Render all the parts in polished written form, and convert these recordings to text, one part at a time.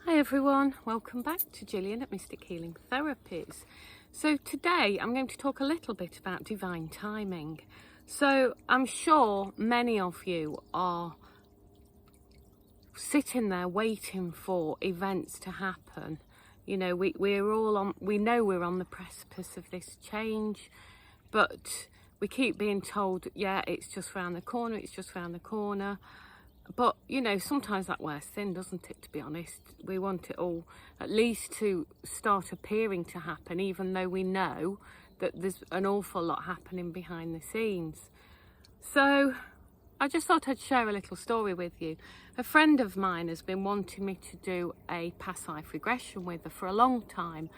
Hi everyone, welcome back to Gillian at Mystic Healing Therapies. So today I'm going to talk a little bit about divine timing. So I'm sure many of you are sitting there waiting for events to happen. You know, we know we're on the precipice of this change, but we keep being told, yeah, it's just round the corner, it's just round the corner. But, you know, sometimes that wears thin, doesn't it, to be honest? We want it all at least to start appearing to happen, even though we know that there's an awful lot happening behind the scenes. So I just thought I'd share a little story with you. A friend of mine has been wanting me to do a past life regression with her for a long time.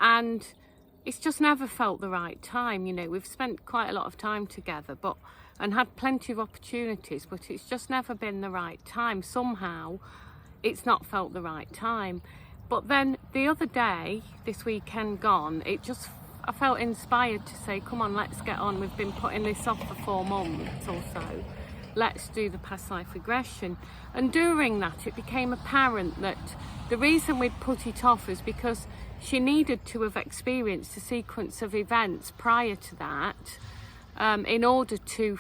And it's just never felt the right time. You know, we've spent quite a lot of time together, and had plenty of opportunities, but it's just never been the right time. Somehow it's not felt the right time. But then the other day, this weekend gone, I felt inspired to say, come on, let's get on. We've been putting this off for 4 months or so. Let's do the past life regression. And during that, it became apparent that the reason we'd put it off is because she needed to have experienced a sequence of events prior to that, in order to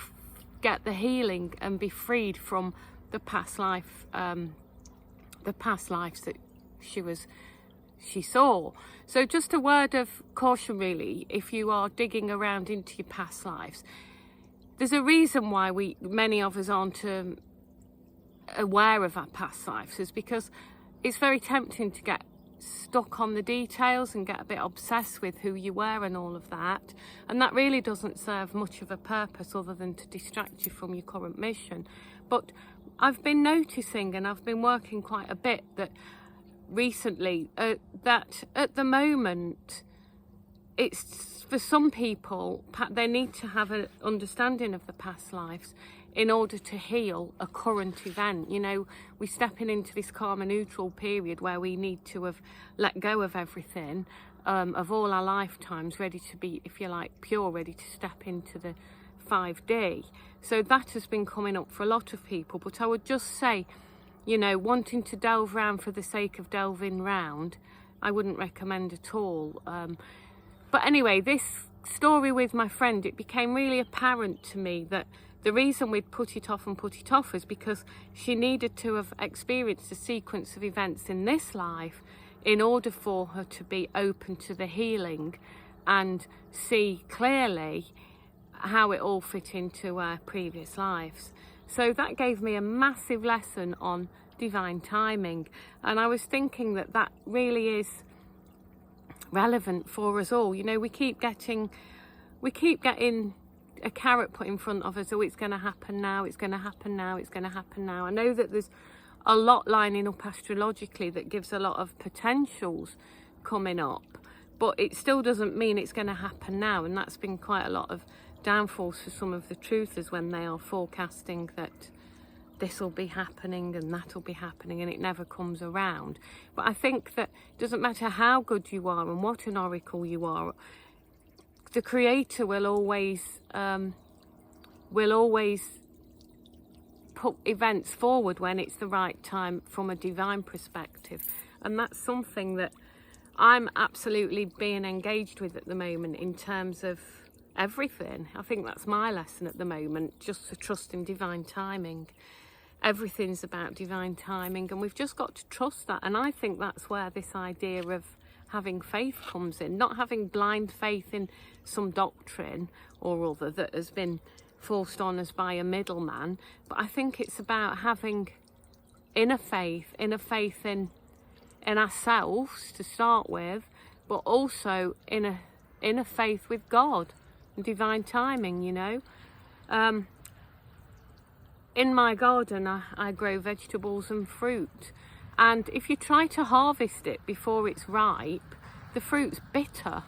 get the healing and be freed from the past life, the past lives that she saw. So just a word of caution, really, if you are digging around into your past lives. There's a reason why many of us aren't aware of our past lives, is because it's very tempting to get stuck on the details and get a bit obsessed with who you were and all of that, and that really doesn't serve much of a purpose other than to distract you from your current mission. But I've been noticing, and I've been working quite a bit, that recently that at the moment, it's for some people, they need to have an understanding of the past lives in order to heal a current event. You know, we're stepping into this karma neutral period where we need to have let go of everything, of all our lifetimes, ready to be, if you like, pure, ready to step into the 5D. So that has been coming up for a lot of people. But I would just say, you know, wanting to delve round for the sake of delving round, I wouldn't recommend at all. But anyway, this story with my friend, it became really apparent to me that the reason we'd put it off is because she needed to have experienced a sequence of events in this life in order for her to be open to the healing and see clearly how it all fit into our previous lives. So that gave me a massive lesson on divine timing, and I was thinking that that really is relevant for us all. You know, we keep getting a carrot put in front of us. Oh, it's going to happen now, it's going to happen now, it's going to happen now. I know that there's a lot lining up astrologically that gives a lot of potentials coming up, but it still doesn't mean it's going to happen now. And that's been quite a lot of downfalls for some of the truthers when they are forecasting that this will be happening and that will be happening, and it never comes around. But I think that it doesn't matter how good you are and what an oracle you are, the creator will always put events forward when it's the right time from a divine perspective. And that's something that I'm absolutely being engaged with at the moment in terms of everything. I think that's my lesson at the moment, just to trust in divine timing. Everything's about divine timing, and we've just got to trust that. And I think that's where this idea of having faith comes in, not having blind faith in some doctrine or other that has been forced on us by a middleman, but I think it's about having inner faith in ourselves to start with, but also inner faith with God and divine timing. You know, in my garden I grow vegetables and fruit, and if you try to harvest it before it's ripe, the fruit's bitter.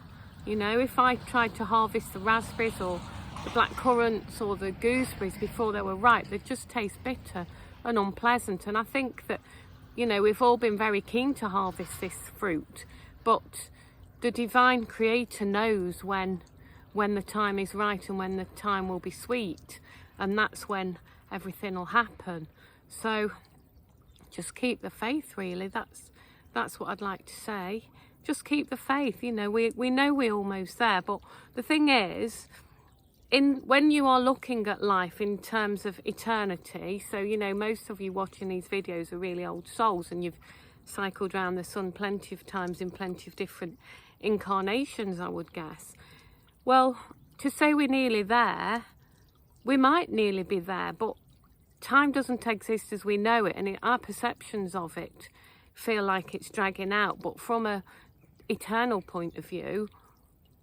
You know, if I tried to harvest the raspberries or the black currants or the gooseberries before they were ripe, they'd just taste bitter and unpleasant. And I think that, you know, we've all been very keen to harvest this fruit, but the divine creator knows when the time is right and when the time will be sweet, and that's when everything will happen. So just keep the faith, really. That's That's what I'd like to say. Just keep the faith. You know, we know we're almost there, but the thing is, when you are looking at life in terms of eternity, so, you know, most of you watching these videos are really old souls, and you've cycled around the sun plenty of times in plenty of different incarnations, I would guess. Well, to say we're nearly there, we might nearly be there, but time doesn't exist as we know it, and our perceptions of it feel like it's dragging out. But from a eternal point of view,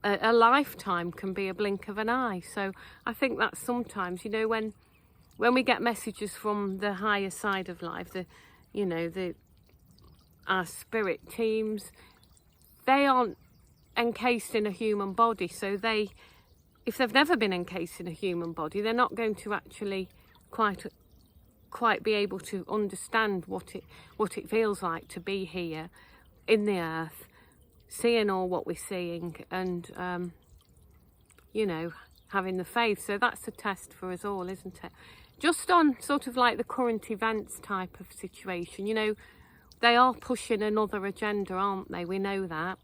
a lifetime can be a blink of an eye. So I think that sometimes, you know, when we get messages from the higher side of life, our spirit teams, they aren't encased in a human body. So if they've never been encased in a human body, they're not going to actually quite be able to understand what it feels like to be here in the earth, seeing all what we're seeing, and you know, having the faith. So that's a test for us all, isn't it? Just on sort of like the current events type of situation, you know, they are pushing another agenda, aren't they? We know that.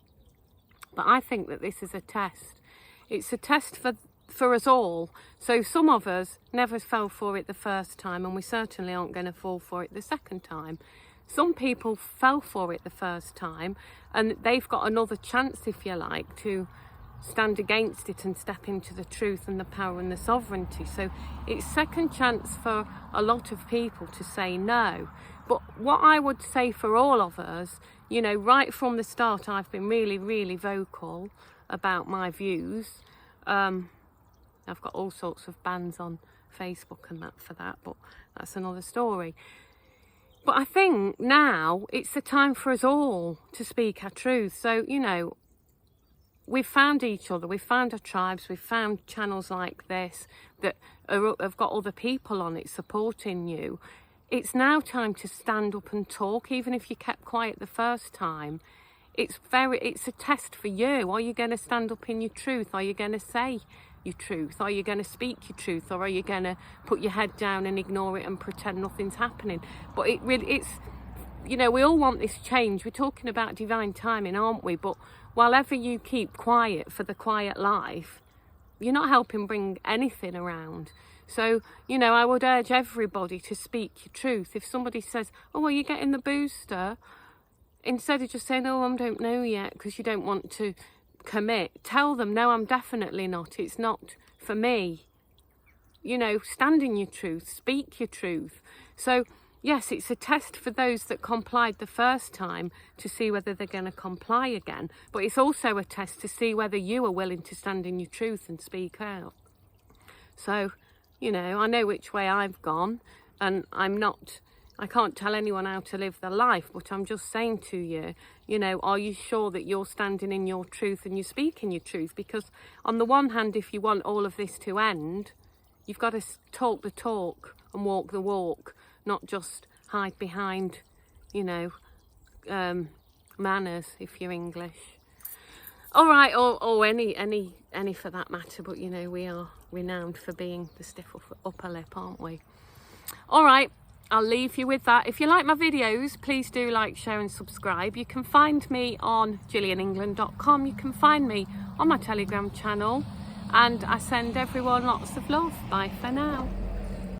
But I think that this is a test. It's a test for us all. So some of us never fell for it the first time, and we certainly aren't going to fall for it the second time. Some people fell for it the first time, and they've got another chance, if you like, to stand against it and step into the truth and the power and the sovereignty. So it's second chance for a lot of people to say no. But what I would say for all of us, you know, right from the start, I've been really, really vocal about my views. I've got all sorts of bans on Facebook and that for that, but that's another story. But I think now it's the time for us all to speak our truth. So, you know, we've found each other, we've found our tribes, we've found channels like this that have got other people on it supporting you. It's now time to stand up and talk, even if you kept quiet the first time. It's a test for you. Are you going to stand up in your truth? Are you going to say your truth? Are you going to speak your truth? Or are you going to put your head down and ignore it and pretend nothing's happening? But it's, you know, we all want this change. We're talking about divine timing, aren't we? But while ever you keep quiet for the quiet life, you're not helping bring anything around. So, you know, I would urge everybody to speak your truth. If somebody says, oh, are you getting the booster? Instead of just saying, oh, I don't know yet, because you don't want to commit, tell them, no, I'm definitely not. It's not for me. You know, stand in your truth, speak your truth. So, yes, it's a test for those that complied the first time to see whether they're going to comply again. But it's also a test to see whether you are willing to stand in your truth and speak out. So, you know, I know which way I've gone, and I can't tell anyone how to live their life, but I'm just saying to you, you know, are you sure that you're standing in your truth and you're speaking your truth? Because on the one hand, if you want all of this to end, you've got to talk the talk and walk the walk, not just hide behind, you know, manners, if you're English. All right, or any for that matter, but, you know, we are renowned for being the stiff upper lip, aren't we? All right. I'll leave you with that. If you like my videos, please do like, share and subscribe. You can find me on gillianengland.com. You can find me on my Telegram channel. And I send everyone lots of love. Bye for now.